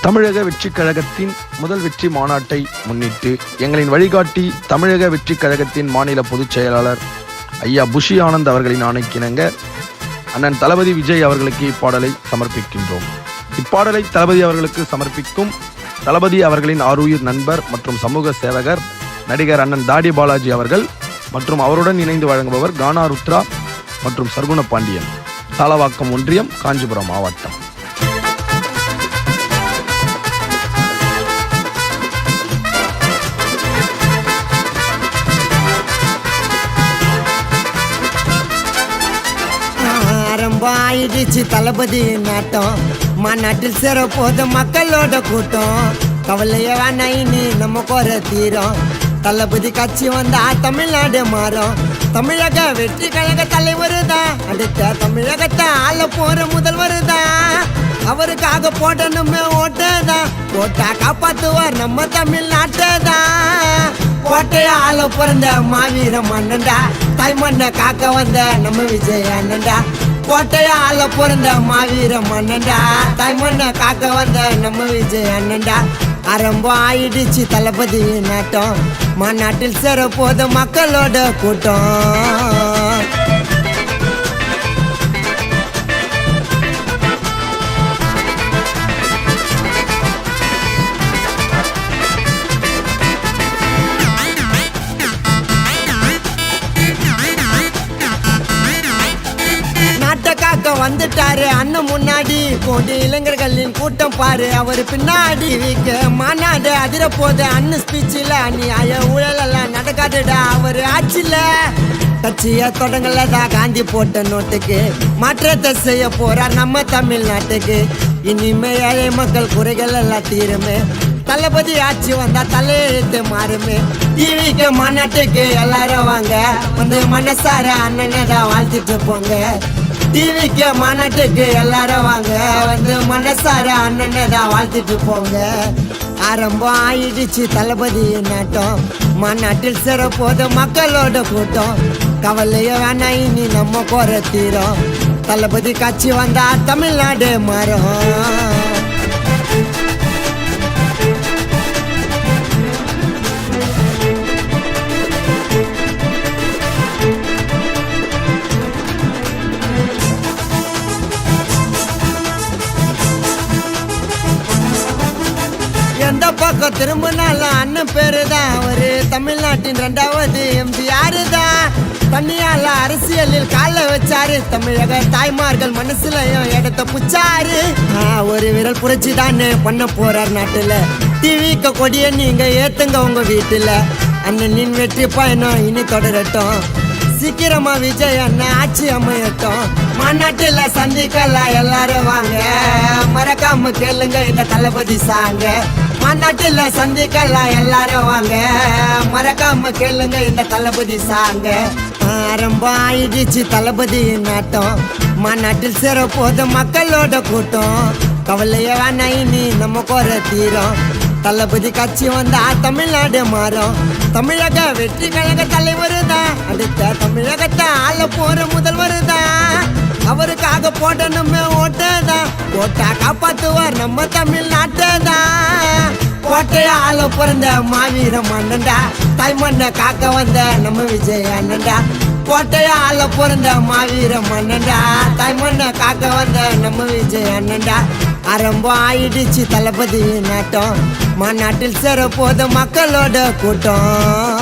தமிழக வெற்றிக் கழகத்தின் முதல் வெற்றி மாநாட்டை முன்னிட்டு எங்களின் வழிகாட்டி தமிழக வெற்றிக் கழகத்தின் மாநில பொதுச் செயலாளர் ஐயா புஷி ஆனந்த் அவர்களின் ஆணைக்கிணங்க அண்ணன் தளபதி விஜய் அவர்களுக்கு இப்பாடலை சமர்ப்பிக்கின்றோம். இப்பாடலை தளபதி அவர்களுக்கு சமர்ப்பிக்கும் தளபதி அவர்களின் ஆருயிர் நண்பர் மற்றும் சமூக சேவகர் நடிகர் அண்ணன் தாடி பாலாஜி அவர்கள் மற்றும் அவருடன் இணைந்து வழங்குபவர் கானா ருத்ரா மற்றும் சர்குண பாண்டியன், தாளவாக்கம் ஒன்றியம், காஞ்சிபுரம் மாவட்டம். ஆயிடுச்சு தளபதி நாட்டம், மாநாட்டில் சேர போது மக்களோட கூட்டம். கவலைய வேணா இனி நம்ம குறை தீரும், தளபதி கட்சி வந்தா தமிழ்நாடு மாறும். தமிழக வெற்றி கழக தலைவர் தான், அடுத்த தமிழகத்தை ஆள போற முதல்வர் தான். அவருக்காக போடணுமே ஓட்டதான், போட்டா காப்பாத்துவார் நம்ம தமிழ்நாட்டை தான். கோட்டைய ஆள பிறந்த மாவீர மன்னன்டா, தாய்மண்ணை காக்க வந்த நம்ம விஜய் அண்ணன்டா. கோட்டைய ஆள பிறந்த மாவீர மன்னன்டா, தாய்மண்ணை காக்க வந்த நம்ம விஜய் அண்ணன்டா. ஆரம்பம் ஆயிடுச்சு தளபதி நாட்டம், மாநாட்டில் சேர போது மக்களோட கூட்டம். வந்துட்டாரு அண்ணன் முன்னாடி, கோடி இளைஞர்களின் கூட்டம் பாரு அவர் பின்னாடி. வீக்க மாநாடு அதிர போது அண்ணன் ஸ்பீச்சில் அநியாய ஊழல் எல்லாம் நடக்காதுடா அவர் ஆட்சியில. கட்சிய தொடங்கலதா காந்தி போட்ட நோட்டுக்கு மாற்றத்தை செய்ய போறார் நம்ம தமிழ்நாட்டுக்கு. இனிமே ஏழை மக்கள் குறைகள் எல்லாம் தீருமே, தளபதி ஆட்சி வந்தா தலையெழுத்து மாறுமே. டிவிக்கு மாநாட்டுக்கு எல்லாரும் வாங்க, வந்து மனசார அண்ணனை தான் வாழ்த்துட்டு போங்க. டிவிக்கு மாநாட்டுக்கு எல்லாரும் வாங்க, வந்து மனசார அண்ணனை தான் வாழ்த்துட்டு போங்க. ஆரம்பம் ஆயிடுச்சு தளபதி நாட்டம், மாநாட்டில் சேர போது மக்களோட கூட்டம். கவலைய வேணா இனி நம்ம குறை தீரும், தளபதி கட்சி வந்தா தமிழ்நாடு மாறும். எந்த பக்கம் திரும்பினாலும் அண்ணன் பேரு தான், அவரு தமிழ்நாட்டின் 2வது எம்ஜிஆர் தான். தண்ணியால அரசியலில் கால வச்சாரு, தமிழக தாய்மார்கள் மனசுலயும் இடத்த புச்சாரு. ஒரு விரல் புரட்சி தானே பண்ண போறார் நாட்டுல, டிவிக்கு கொடிய நீங்க ஏத்துங்க உங்க வீட்டுல. அண்ணனின் வெற்றி பயணம் இனி தொடரட்டும், சீக்கிரமா விஜய் அண்ணன் ஆட்சி அமையட்டும். மாநாட்டில் சந்திக்கலாம் எல்லாரும் வாங்க, மறக்காம கேளுங்க இந்த தளபதி சாங்க. மாநாட்டில் சந்திக்கலாம் எல்லாரும் வாங்க, மறக்காம கேளுங்க இந்த தளபதி சாங்க. ஆரம்பம் ஆயிடுச்சு தளபதி நாட்டம், மாநாட்டில் சேர போது மக்களோட கூட்டம். கவலைய வேணா இனி நம்ம குறை தீரும், தளபதி கட்சி வந்தா தமிழ்நாடு மாறும். தமிழக வெற்றி கழக தலைவர் தான், அடுத்த தமிழகத்தை ஆள போற முதல்வர் தான். அவருக்காக போடணுமே ஓட்டதான், போட்டா காப்பாத்துவார் நம்ம தமிழ்நாட்டை தான். கோட்டைய ஆள பிறந்த மாவீர மன்னன்டா, தாய்மண்ணை காக்க வந்த நம்ம விஜய் அண்ணன்டா. கோட்டைய ஆள பிறந்த மாவீர மன்னன்டா, தாய்மண்ணை காக்க வந்த நம்ம விஜய் அண்ணன்டா. ஆரம்பம் ஆயிடுச்சு தளபதி நாட்டம், மாநாட்டில் சேர போது மக்களோட கூட்டம்.